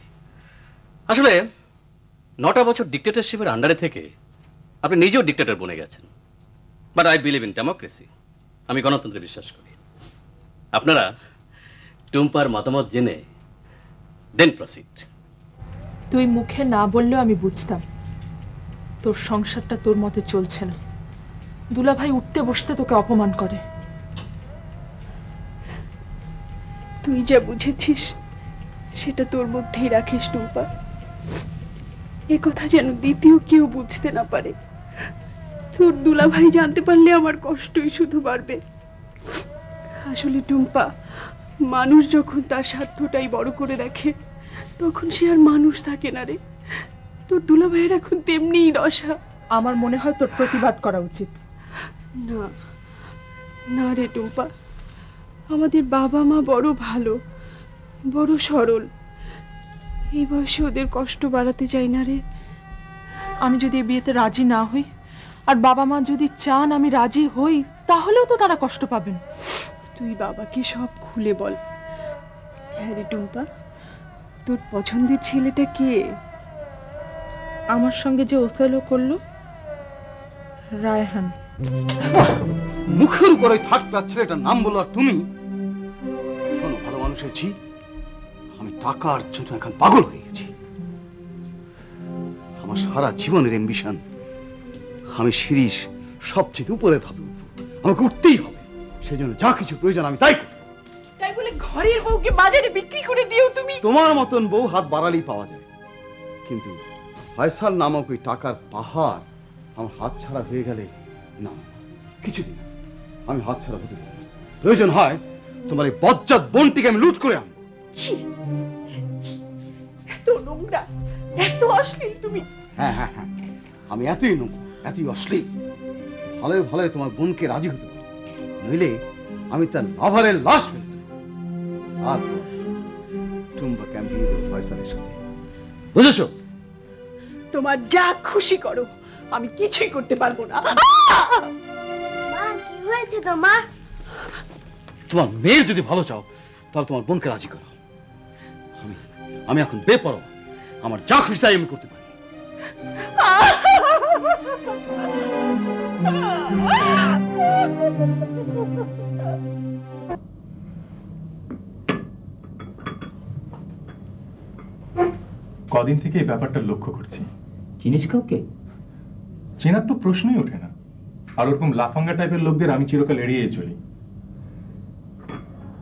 আসলে 9টা বছর ডিক্টেটরশিপের আন্ডারে থেকে আপনি নিজেও ডিক্টেটর বনে গেছেন। But I believe in democracy. আমি গণতন্ত্রে বিশ্বাস করি। আপনারা টুম্পার মতামত জেনে দেন প্রসিড। তুই মুখে না বললেও আমি বুঝতাম তোর সংসারটা তোর মতে চলছে না। দুলাভাই উঠতে বসতে তোকে অপমান করে। তুই যা বুঝেছিস সেটা তোর মধ্যেই রাখিস টুম্পা। এ কথা যেন দ্বিতীয় কেউ বুঝতে না পারে। তোর দুলাভাই জানতে পারলে আমার কষ্টই শুধু বাড়বে। আসলে টুম্পা, মানুষ যখন তার স্বার্থটাই বড় করে রাখে তখন সে আর মানুষ থাকে না রে। তোর দুলাভাইয়ের এখন তেমনিই দশা। আমার মনে হয় তোর প্রতিবাদ করা উচিত। না না রে টুম্পা, আমাদের বাবা মা বড় ভালো, বড় সরল। এই বয়সে ওদের কষ্ট বাড়াতে চাই না রে। আমি যদি এই বিয়েতে রাজি না হই আর বাবা মা যদি চান আমি রাজি হই, তাহলেও তো তারা কষ্ট পাবেন। তুই বাবাকে সব খুলে বল। হ্যাঁ রে টুম্পা, তোর পছন্দের ছেলেটা কে? আমার সঙ্গে যে ওথেলো করলো, রায়হান। মুখের উপর ওই থাকটা ছেলেটার নাম বলো আর তুমি? শোনো ভালো মানুষের ঝি, আমি টাকার জন্য এখন পাগল হয়ে গেছি। আমার সারা জীবনের অ্যাম্বিশন আমি শিরিষ সবচেয়ে উপরে ধাপে উঠবো, আমাকে উঠতেই হবে। সেই জন্য যা কিছু প্রয়োজন আমি তাই করব। তাই বলে ঘরের বউকে বাজারে বিক্রি করে দিও তুমি? তোমার মতন বউ হাত বাড়ালেই পাওয়া যায়, কিন্তু ফয়সাল নামক ওই টাকার পাহাড় আমার হাত ছাড়া হয়ে গেলে না, কিছুদিন আমি হাত ছাড়া হতে পারি। প্রয়োজন হয় তোমার এই বজ্জাত বোনটিকে আমি লুট করে আনবো। এত নোংরা, এত অশ্লীল তুমি। হ্যাঁ হ্যাঁ হ্যাঁ, আমি এতই নোংরা, এতই অশ্লীল। ভালো ভালো তোমার বোনকে রাজি হতে পারি, নইলে আমি তার লাভারের লাশ ফেলতে আর টুম্বা ক্যাম্পিং ফয়সালের সাথে, বুঝেছো? তোমার যা খুশি করো, আমি কিছুই করতে পারবো না। মা কি হয়েছে তোমার? তোমার মেয়ের যদি ভালো চাও তাহলে তোমার বোনকে রাজি করো। আমি এখন বেপরোয়া, আমার যা খুশি তাই আমি করতে পারি। কদিন থেকে এই ব্যাপারটা লক্ষ্য করছি। চিনিস কাউকে? চেনার তো প্রশ্নই ওঠে না। আর ওরকম লাফাঙ্গা টাইপের লোকদের আমি চিরকাল এড়িয়ে চলি।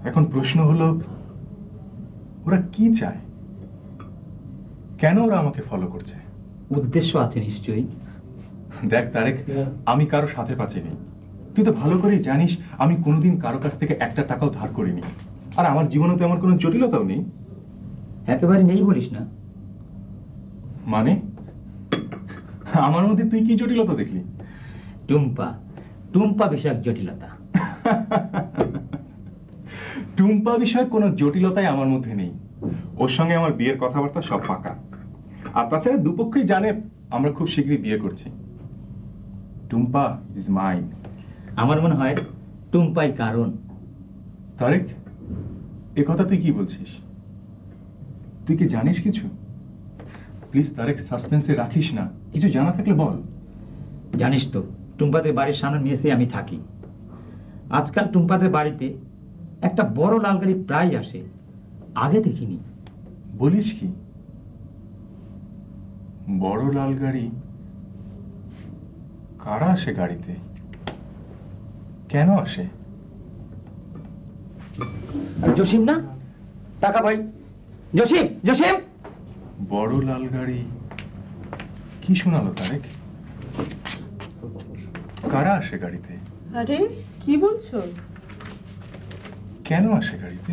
এখন প্রশ্ন হলো, ওরা কি চায়? কেন ওরা আমাকে ফলো করছে? উদ্দেশ্য আছে নিশ্চয়ই। দেখ তারেক, আমি কারো সাথে পাচ্ছিনি। তুই তো ভালো করেই জানিস আমি কোনোদিন কারো কাছ থেকে একটা টাকাও ধার করিনি। আর আমার জীবনে তো এমন কোনো জটিলতাও নেই। একেবারে নেই বলিস না? মানে আমার মধ্যে তুই কি জটিলতা দেখলি? টুম্পা, টুম্পা বিষয়ক জটিলতা। টুম্পা বিষয়ক কোনো জটিলতাই আমার মধ্যে নেই। ওর সঙ্গে আমার বিয়ের কথাবার্তা সব পাকা। আর তাছাড়া দুপক্ষই জানে আমরা খুব শীঘ্রই বিয়ে করছি। Tumpa is mine. আমার মনে হয় টুম্পাই কারণ। তারেক, এ কথা তুই কি বলছিস? তুই কি জানিস কিছু? প্লিজ তারেক, সাসপেন্সে রাখিস না। কিছু জানা থাকলে বল। জানিস তো টুম্পাদের বাড়ির সামনে মেসে আমি থাকি। আজকাল টুম্পাদের বাড়িতে একটা বড় লাল গাড়ি প্রায় আসে, আগে দেখিনি। বলিস কি? বড় লাল গাড়ি? কারা আসে গাড়িতে? কেন আসে? জসিম না? টাকা ভাই, জসিম, জসিম। বড় লাল গাড়ি কি শোনালো তারেক? কারা আসে গাড়িতে? আরে কি বলছো? কেন আসে গাড়িতে?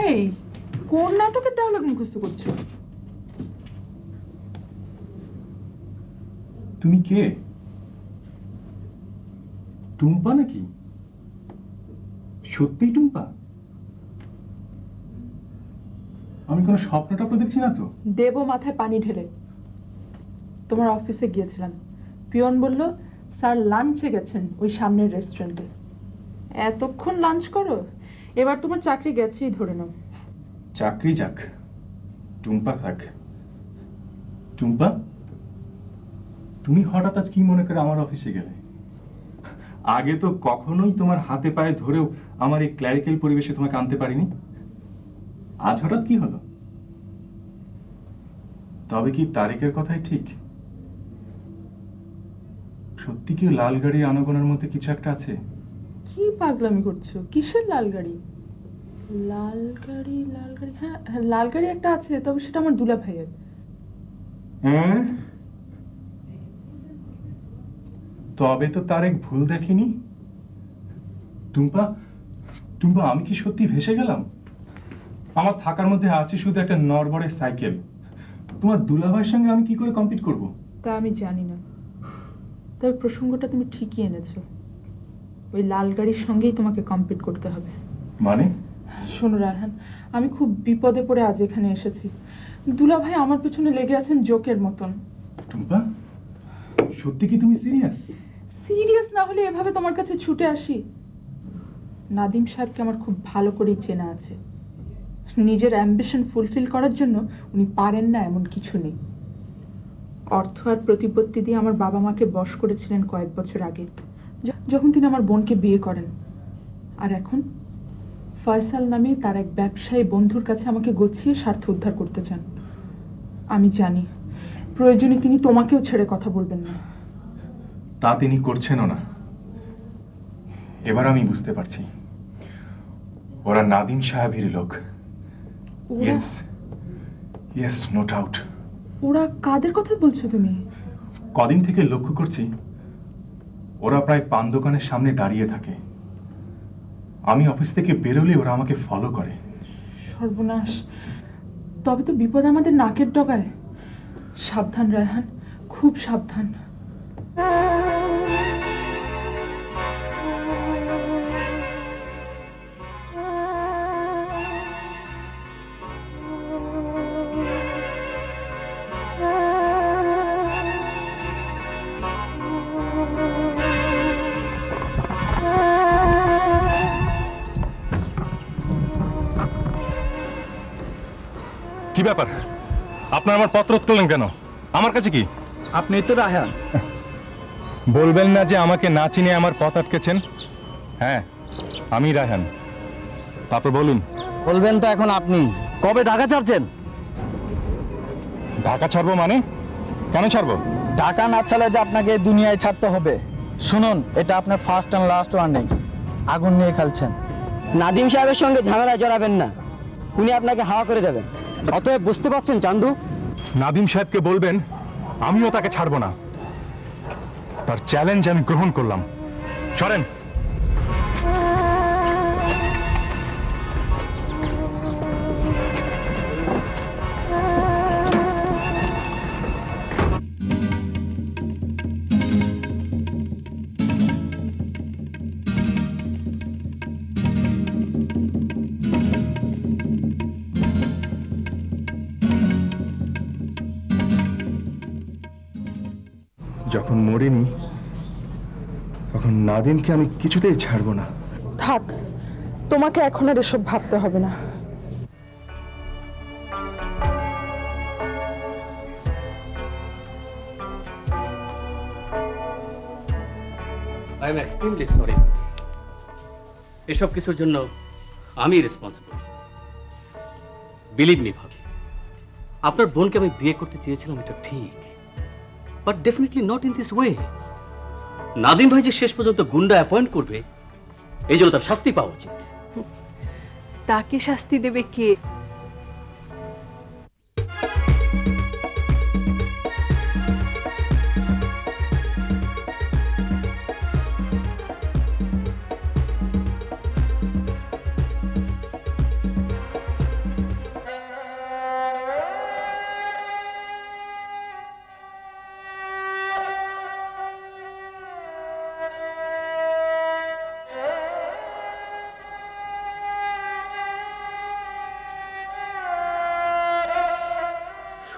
এই কোন নাটকের ডায়লগ মুখস্থ করছো? তুমি কে? টুম্পা নাকি? সত্যিই টুম্পা? আমি কোনো স্বপ্ন টপ্ন দেখছি না তো? দেব মাথায় পানি ঢেলে। তোমার অফিসে গিয়েছিলাম, পিয়ন বলল স্যার লাঞ্চে গেছেন ওই সামনের রেস্টুরেন্টে। এতক্ষণ লাঞ্চ করো, এবার তোমার চাকরি গেছেই ধরে নাও। চাকরি যাক, টুম্পা থাক। টুম্পা, তুমি হঠাৎ আজ কি মনে করে আমার অফিসে গেলে? আগে তো কখনোই তোমার হাতে পায়ে ধরেও আমার এই ক্ল্যারিক্যাল পরিবেশে তোমাকে আনতে পারিনি। আজ হঠাৎ কি হলো? তবে কি তারিখের কথাই ঠিক? সত্যি কি লাল গাড়ি আনাগোনার মধ্যে কিছু একটা আছে? কি পাগলামি করছো? কিসের লাল গাড়ি? লাল গাড়ি, লাল গাড়ি, হ্যাঁ লাল গাড়ি একটা আছে, তবে সেটা আমার দুলা ভাইয়ের। হ্যাঁ, তবে তো তারেক ভুল দেখিনি। টুম্পা, টুম্পা, আমি কি সত্যি ভেসে গেলাম? আমার থাকার মধ্যে আছে শুধু একটা নড়বড়ে সাইকেল। তোমার দুলাভাইয়ের সঙ্গে আমি কি করে কম্পিট করব? তা আমি জানি না, তবে প্রসঙ্গটা তুমি ঠিকই এনেছো। ওই লাল গাড়ির সঙ্গেই তোমাকে কম্পিট করতে হবে। মানে? শোনো রায়হান, আমি খুব বিপদে পড়ে আজ এখানে এসেছি। দুলাভাই আমার পেছনে লেগে আছেন জোকের মতন। টুম্পা, সত্যি কি তুমি সিরিয়াস? সিরিয়াস না হলে এভাবে তোমার কাছে ছুটে আসি? নাদিম সাহেবকে আমার খুব ভালো করেই চেনা আছে। নিজের অ্যাম্বিশন ফুলফিল করার জন্য উনি পারেন না এমন কিছু নেই। অর্থ আর প্রতিপত্তি দিয়ে আমার বাবা মাকে বশ করেছিলেন কয়েক বছর আগে, যখন তিনি আমার বোনকে বিয়ে করেন। আর এখন ফয়সাল নামে তার এক ব্যবসায়ী বন্ধুর কাছে আমাকে গছিয়ে স্বার্থ উদ্ধার করতে চান। আমি জানি প্রয়োজনে তিনি তোমাকেও ছেড়ে কথা বলবেন না। তা তিনি করছেনও না। এবার আমি বুঝতে পারছি ওরা নাদিম সাহেবের লোক। Yes yes, no doubt. ওরা কাদের কথা বলছো তুমি? কদিন থেকে লক্ষ্য করছি ওরা প্রায় পান দোকানের সামনে দাঁড়িয়ে থাকে। আমি অফিস থেকে বেরোলে ওরা আমাকে ফলো করে। সর্বনাশ, তবে তো বিপদ আমাদের নাকের ডগায়। সাবধান রায়হান, খুব সাবধান। কি ব্যাপার, আপনার আমার পত্র করলেন কেন? আমার কাছে কি? আপনি তো রায়হান। বলবেন না যে আমাকে না চিনে আমার পথ আটকেছেন? হ্যাঁ, আমি রায়হান। তারপর বলুন। বলবেন তো এখন আপনি। কবে ঢাকা ছাড়ছেন? ঢাকা ছাড়বো মানে? কেন ছাড়বো? ঢাকা না ছাড়লে যে আপনাকে এই দুনিয়ায় ছাড়তে হবে। শুনুন, এটা আপনার ফার্স্ট অ্যান্ড লাস্ট ওয়ার্নিং। আগুন নিয়ে খেলছেন। নাদিম সাহেবের সঙ্গে ঝামেলায় জড়াবেন না, উনি আপনাকে হাওয়া করে দেবেন। অতএব বুঝতে পারছেন চান্দু? নাদিম সাহেবকে বলবেন আমিও তাকে ছাড়বো না। তার চ্যালেঞ্জ আমি গ্রহণ করলাম। সরেন। যখন মরিনি তখন নাদিমকে আমি কিছুতেই ছাড়বো না। থাক, তোমাকে এখন আর এসব ভাবতে হবে না। I am extremely sorry. এসব কিছুর জন্য আমি রেসপন্সিবল। বিলিভ মি ভাবি, আপনার বোনকে আমি বিয়ে করতে চেয়েছিলাম, এটা ঠিক, but definitely not in this way. Nadim ভাই যে শেষ পর্যন্ত গুন্ডা অ্যাপয়েন্ট করবে, এই জন্য তার শাস্তি পাওয়া উচিত। তাকে শাস্তি দেবে কে?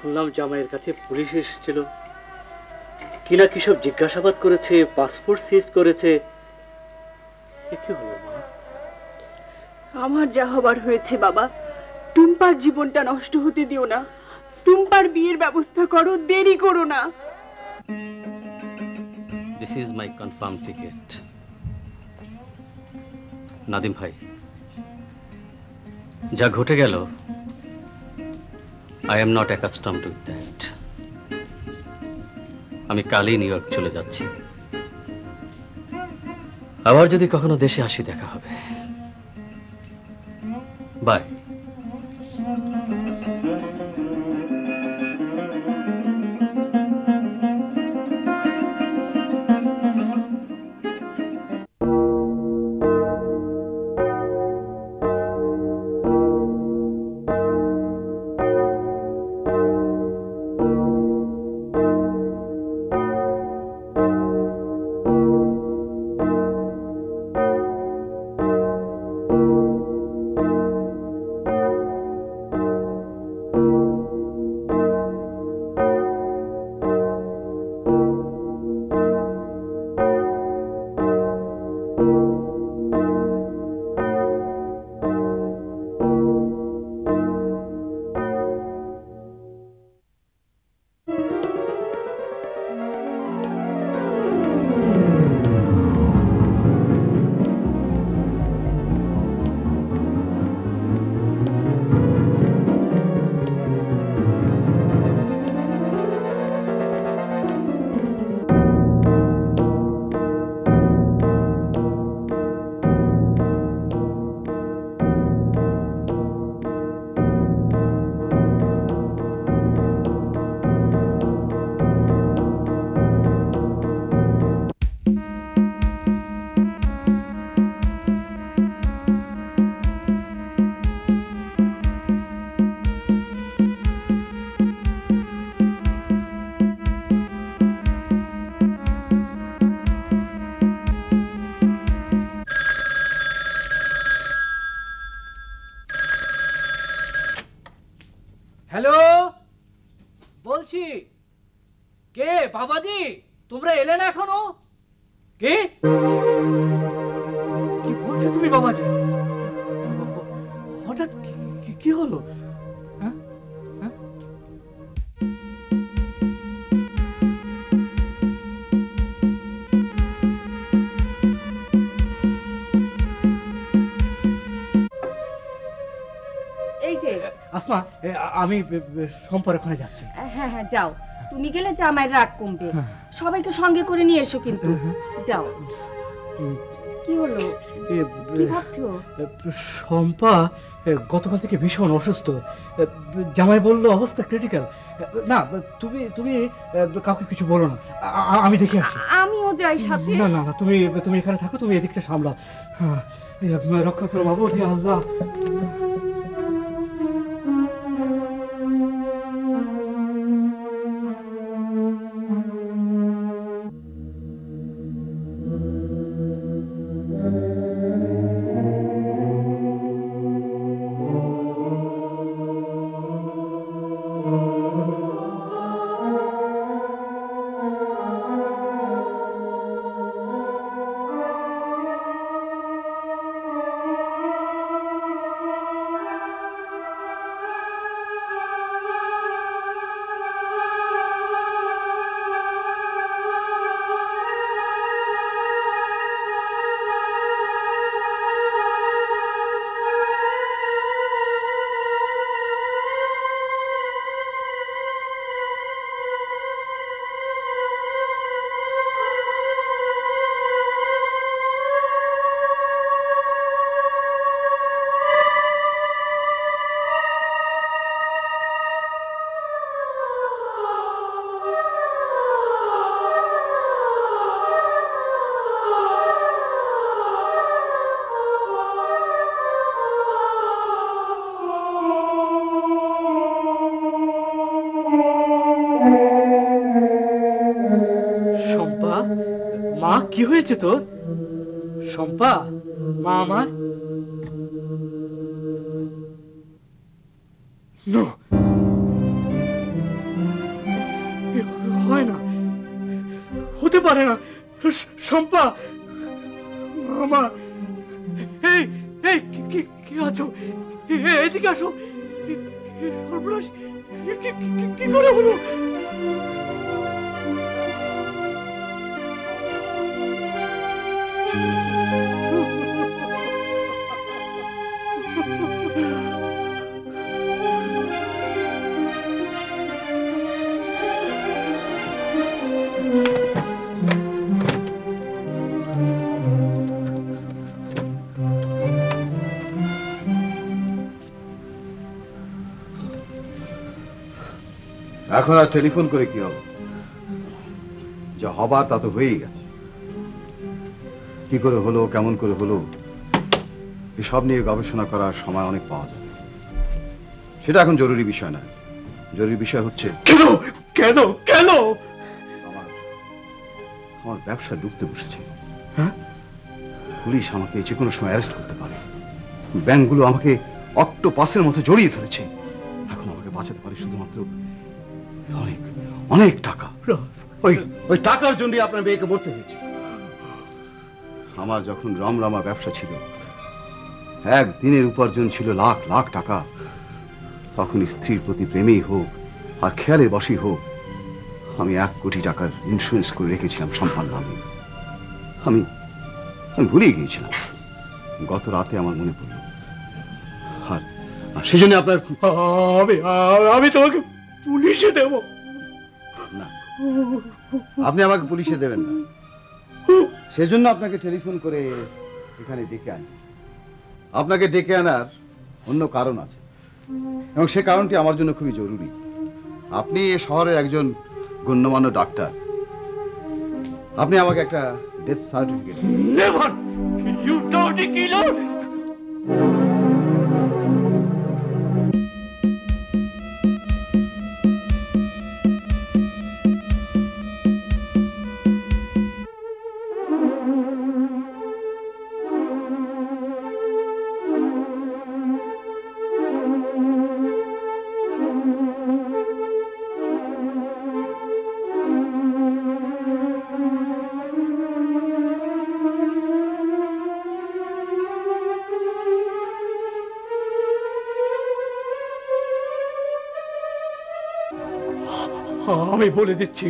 শুনলাম জামাইয়ের কাছে পুলিশ এসেছিল, কিনা কিসব জিজ্ঞাসাবাদ করেছে, পাসপোর্ট সিজ করেছে। কি হলো মা? আমার যা হবার হয়েছে বাবা, টুম্পার জীবনটা নষ্ট হতে দিও না। টুম্পার বিয়ের ব্যবস্থা করো, দেরি করো না। This is my confirm ticket. Nadim ভাই, যা ঘটে গেল, I am not accustomed to that. আমি কালই নিউ ইয়র্ক চলে যাচ্ছি। আবার যদি কখনো দেশে আসি দেখা হবে। বাই। কেন? কে? কি বলছো তুমি বাবাজি? হঠাৎ কি হলো? হ্যাঁ হ্যাঁ এই যে আসমা, আমি সম্পর্ক ওখানে যাচ্ছি। হ্যাঁ হ্যাঁ যাও, তুমি গেলে জামাইয়ের রাগ কমবে। সবাইকে সঙ্গে করে নিয়ে এসো কিন্তু। যাও। কি হলো, কি ভাবছো? শম্পা গতকাল থেকে ভীষণ অসুস্থ। জামাই বললো অবস্থা ক্রিটিক্যাল। না, তুমি তুমি কাউকে কিছু বলো না, আমি দেখে আসি। আমিও যাই সাথে। না না না, তুমি তুমি এখানে থাকো, তুমি এদিকটা সামলাও। রক্ষা করো বাবু, আল্লাহ। মা, কি হয়েছে তোর? শম্পা, মা আমার। হয় না, হতে পারে না। শম্পা, মা, এই এই কি আছো? এদিকে আসো। সর্বনাশ, কি করে হলো? এখন আর টেলিফোন করে কি হবে? যা হবার তা তো হয়েই গেছে। কি করে হলো, কেমন করে হলো, এসব নিয়ে গবেষণা করার সময় অনেক পাওয়া যাবে। সেটা এখন জরুরি বিষয় নয়। জরুরি বিষয় হচ্ছে কেন কেন কেন আমার ব্যবসা ডুবতে বসেছে। পুলিশ আমাকে যে কোনো সময় অ্যারেস্ট করতে পারে। ব্যাংকগুলো আমাকে অক্টোপাসের মতো জড়িয়ে ধরেছে। এখন আমাকে বাঁচাতে পারে শুধুমাত্র অনেক অনেক টাকা। ওই টাকার জন্য আপনার মেয়েকে মরতে হয়েছে। আমার যখন রমরমা ব্যবসা ছিল, একদিনের উপার্জন ছিল লাখ লাখ টাকা, তখন স্ত্রীর প্রতি প্রেমেই হোক আর খেয়ালের বশেই হোক, আমি 1 কোটি টাকার ইন্স্যুরেন্স করে রেখেছিলাম সম্পার নামে। আমি ভুলেই গিয়েছিলাম। গত রাতে আমার মনে পড়ল। আর সেজন্য আপনার আমি তোমাকে পুলিশে দেব না, আপনি আমাকে পুলিশে দেবেন না। সেজন্য আপনাকে টেলিফোন করে এখানে ডেকে আনি। আপনাকে ডেকে আনার অন্য কারণ আছে, এবং সে কারণটি আমার জন্য খুবই জরুরি। আপনি এ শহরের একজন গণ্যমান্য ডাক্তার। আপনি আমাকে একটা death certificate never, you dirty killer. আমি বলে দিচ্ছি,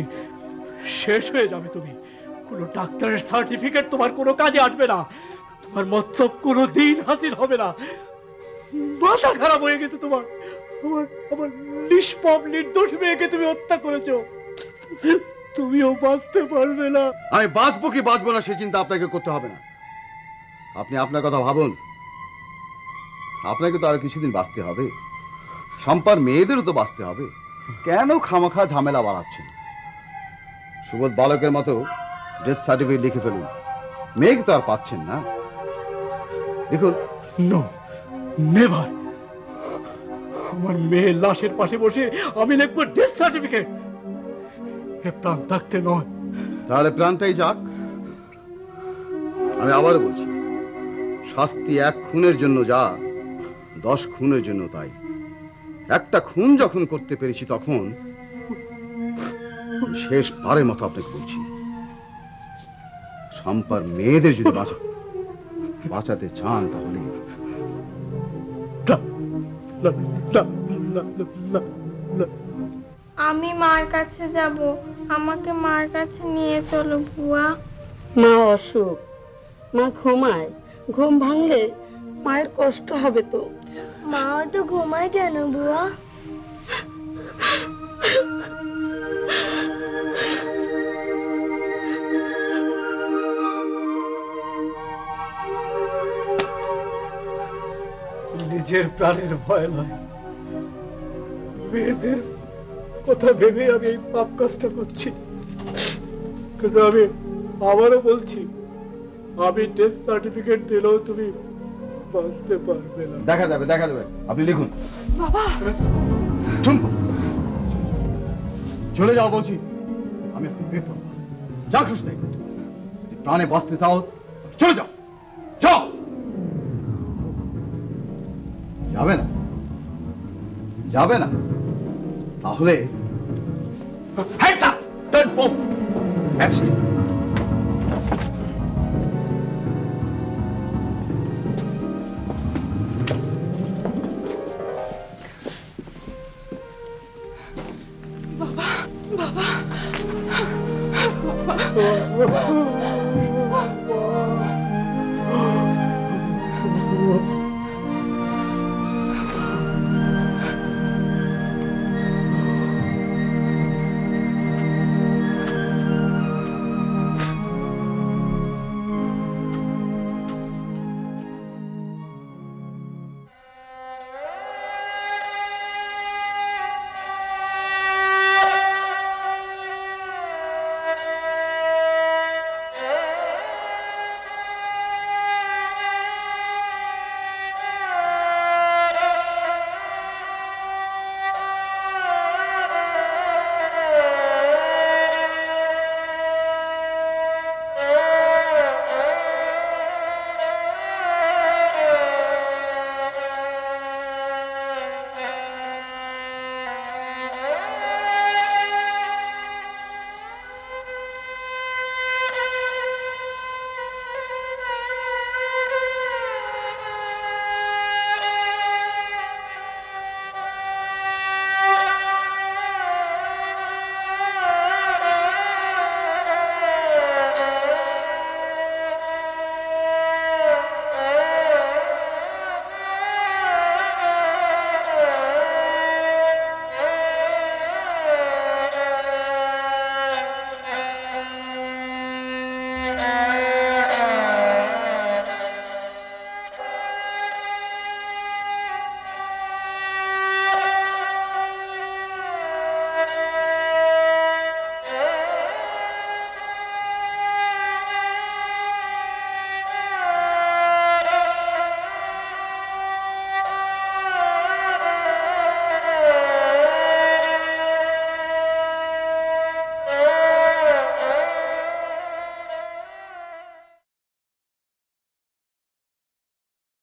শেষ হয়ে যাবে তুমি। কোনো ডাক্তারের সার্টিফিকেট তোমার কোনো কাজে আসবে না। তোমার মতলব কোনো দিন হাসিল হবে না। মাথা খারাপ হয়ে গেছে তোমার। আমার আমার নিষ্পাপ নির্দোষ মেয়েকে তুমি হত্যা করেছো। তুমিও বাঁচতে পারবে না। আমি বাঁচবো কি বাঁচবো না সে চিন্তা আপনাকে করতে হবে না। আপনি আপনার কথা ভাবুন। আপনাকে তো আরো কিছুদিন বাঁচতে হবে, শম্পার মেয়েদেরও তো বাঁচতে হবে। কেন খামাখা ঝামেলা বাড়াচ্ছেন? সুবোধ বালকের মতো ডেথ সার্টিফিকেট লিখে ফেলুন। মেয়েকে তো আর পাচ্ছেন না। দেখুন, নো, নেভার। আমার মেয়ের লাশের পাশে বসে আমি লিখবো ডেথ সার্টিফিকেট? প্রাণ থাকতে নয়। তাহলে প্রাণটাই যাক। আমি আবারও বলছি, শাস্তি 1 খুনের জন্য যা, 10 খুনের জন্য তাই। একটা খুন যখন করতে পেরেছি তখন শেষবারের মতো আপনাকে বলছি, শম্পার মেয়েদের যদি বাঁচাতে চান তাহলে আমি মার কাছে যাব, আমাকে মার কাছে নিয়ে চলো বুয়া। মা অসুখ, মা ঘুমায়, ঘুম ভাঙলে মায়ের কষ্ট হবে তো। মাও তো ঘুমায় কেন বুয়া? নিজের প্রাণের ভয় নয়, মেয়েদের কথা ভেবে আমি এই পাপ কাজটা করছি। কিন্তু আমি আবারও বলছি, আমি ডেথ সার্টিফিকেট দিলেও তুমি বাঁচতে পারবে না। দেখা যাবে, দেখা যাবে। আপনি লিখুন। বাবা, চুম্পা, চলে যাও বলছি। আমি এখন বেপরোয়া, যা খুশি তাই করতে পারো। যদি প্রাণে বাঁচতে চাও চলে যাও, যাও। যাবে না, যাবে না তাহলে Hands up! Don't move! Hands up! বাবা, বাবা, Yeah.